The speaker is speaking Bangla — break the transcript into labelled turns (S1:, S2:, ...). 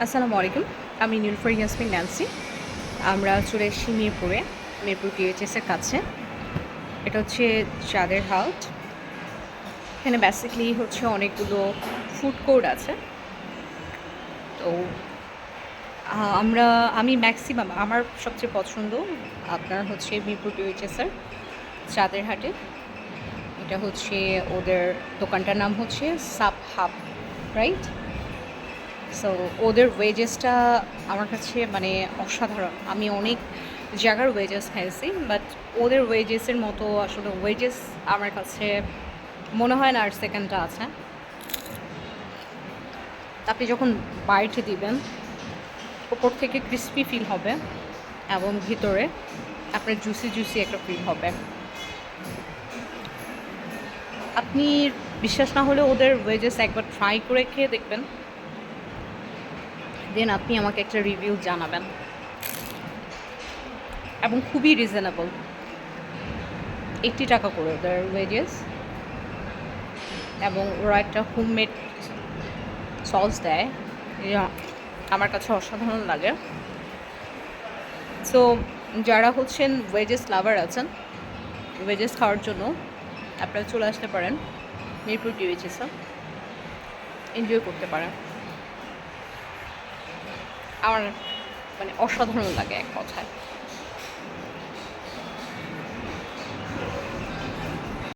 S1: আসসালামু আলাইকুম। আমি নীলুফার ইয়াসমিন ন্যান্সি। আমরা চলে এসেছি মিরপুরে, মিরপুর টিএইচএসের কাছে। এটা হচ্ছে চাঁদের হাট। এখানে বেসিক্যালি হচ্ছে অনেকগুলো ফুড কোর্ট আছে। তো আমরা আমি ম্যাক্সিমাম আমার সবচেয়ে পছন্দ আপনার হচ্ছে মিরপুর টিএইচএসের চাঁদের হাটে। এটা হচ্ছে ওদের দোকানটার নাম হচ্ছে সাব হাব, রাইট? সো ওদের ওয়েজেসটা আমার কাছে মানে অসাধারণ। আমি অনেক জায়গার ওয়েজেস খাইছি, বাট ওদের ওয়েজেসের মতো আসলে ওয়েজেস আমার কাছে মনে হয় না আর সেকেন্ডটা আছে। আপনি যখন বাইটে দিবেন, ওপর থেকে ক্রিস্পি ফিল হবে এবং ভিতরে আপনার জুসি জুসি একটা ফিল হবে। আপনি বিশ্বাস না হলে ওদের ওয়েজেস একবার ট্রাই করে খেয়ে দেখবেন, দেন আপনি আমাকে একটা রিভিউ জানাবেন। এবং খুবই রিজনেবল, 80 টাকা করে ওদের ওয়েজেস। এবং ওরা একটা হোমমেড সস দেয়, যা আমার কাছে অসাধারণ লাগে। সো যারা হচ্ছেন ওয়েজেস লাভার আছেন, ওয়েজেস খাওয়ার জন্য আপনারা চলে আসতে পারেন মিরপুর টিএইচএসে, এনজয় করতে পারেন। আমার মানে অসাধারণ লাগে এক কথায়।